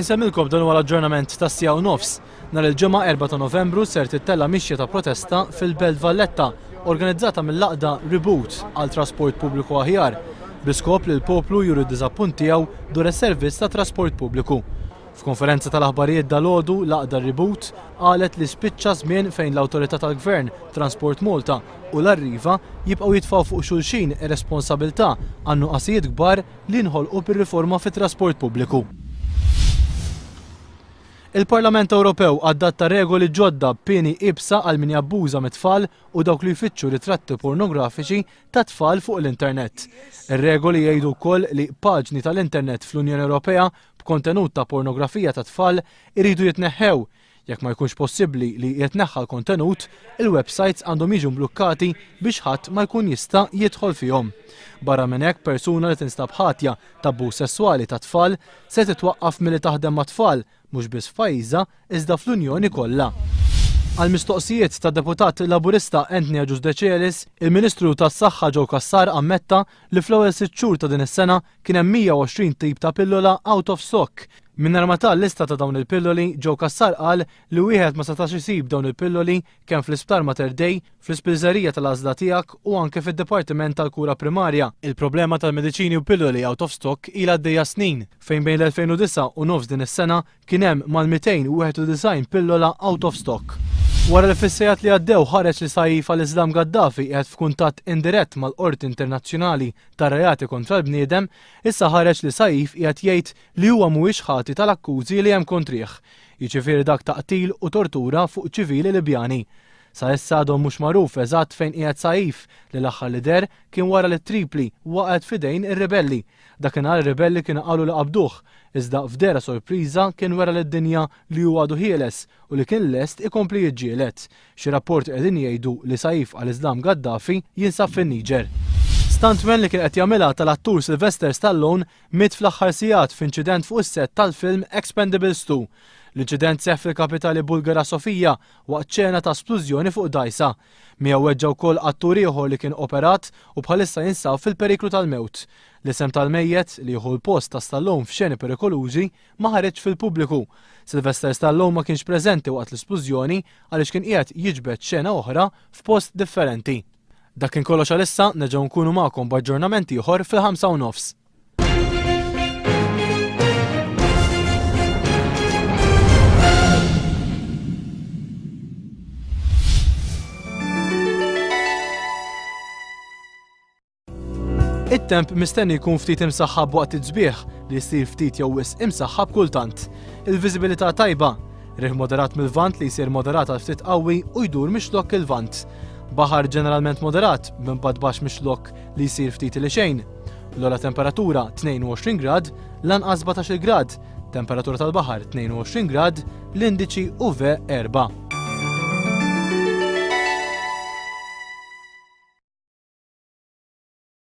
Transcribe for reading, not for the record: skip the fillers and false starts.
Insemmilkom dan huwa l-aġġornament ta' sija u nofs. Nhar il-ġimgħa 4 ta' Novembru ser tittella mixja ta' protesta fil-Belt Valletta, organizzata mill-laqda Reboot għal trasport pubbliku aħjar, bl-iskop li l-poplu juru d-diżappunt tiegħu dwar is-servizz ta' trasport pubbliku. F'konferenza tal-aħbarijiet dalgħodu laqda Reboot qalet li spiċċa żmien fejn l-awtorità tal-Gvern, Transport Malta u l-Arriva jibqgħu jitfgħu fuq xulxin ir-responsabbiltà għan nuqqasijiet kbar li nħolqu bir-riforma fit-trasport pubbliku. Il-Parlament Ewropew adatta regoli ġodda pieni ibsa għal min jabbuża mit-tfal u dawk li jfittxu ritratti pornografiċi ta' tfal fuq l-internet. Ir-regoli jgħidu wkoll li paġni tal-internet fl-Unjoni Ewropea b'kontenut ta' pornografija ta' tfal iridu jitneħħew. Jekk ma jkunx possibbli li jitneħħa l-kontenut, il-websites għandhom jiġu mblukkati biex ħadd ma jkun jista' jidħol fihom. Barra minn hekk persuna li tinstab ħatja ta' abbuż sesswali ta' tfal se titwaqqaf milli taħdem ma' tfal mhux biss f'pajjiżha iżda fl-Unjoni kollha. Għal mistoqsijiet ta' deputat Laburista Anthony Giusdecelis, il-Ministru tas-Saħħa Joe Cassar ammetta li fl-ewwel 6 xhur ta' din is-sena kien hemm 120 tip ta' pillola out of stock. Minnar ma tal-lista ta' dawn il-pilloli, Joe Cassar qal li wieħed ma setax isib dawn il-pilloli kemm fl-Isptar Mater Dei, fl-ispiżerija tal-għażla tiegħek u anke fid-Dipartiment tal-Kura Primarja. Il-problema tal-mediċini u pilloli out of stock ilha għaddejja snin, fejn bejn l-2009 u nofs din is-sena kien hemm mal-291 pillola out of stock. Wara li fis-sejjat li għaddew ħareġ li Saif al-Islam Gaddafi qiegħed f'kuntatt indirett mal-Qorti Internazzjonali tar-Reati kontra l-bniedem, issa ħareġ li Saif qiegħed jgħid li huwa mhuwiex ħati tal-akkużi li hemm kontrih, jiġifieri dak ta' qtil u tortura fuq ċivili Libjani. Sa issa għadhom mhux magħruf eżatt fejn qiegħed Saif li l-aħħar li der kien wara li Tripli waqgħet f'idejn ir-ribelli. Dakinhar ir-ribelli kienu qalu li qabduh, iżda f'dera sorpriża kien wara lid-dinja li huwa għadu ħieles u li kien lest ikompli jiġġieled. Xi rapport qegħdin jgħidu li Saif al-Islam Gaddafi jinsab fin-Niġer. Stuntman li kien qed jagħmilha tal-attur Sylvester Stallone miet fl-aħħar sigħat f'inċident fuq is-sett tal-film Expendables 2. L-inċident seħħ fil-kapitali Bulgara Sofija waqt ċena ta' splużjoni fuq dajsa. Miegħu weġġa wkoll attur ieħor li kien operat u bħalissa jinsab fil-periklu tal-mewt. L-isem tal-mejjed li jieħu l-post ta' Stallone f'xeni perikolużi ma ħareġ fil-pubbliku. Sylvester Stallone ma kienx preżenti waqt l-isplużjoni għaliex kien qiegħed jiġbed xena oħra f'post differenti. Dak kien kollox għalissa, nerġgħu nkunu magħkom b'aġġornamenti ieħor fil-5 u nofs. It-temp mistenni jkun ftit imsaħħab waqt it-ġbieħ li jsir ftit jew wisq imsaħħab kultant. Il-viżibilità tajba, riħ moderat mill-vant li jsir moderat għal ftit qawwi u jdur mixlok il-vant. Baħar ġeneralment moderat b'impad baxx mixlok li jsir ftit ili xejn. L-ogħla temperatura 22 grad, l-anqas 17 grad, temperatura tal-baħar 22 grad, l-indiċi UV 4.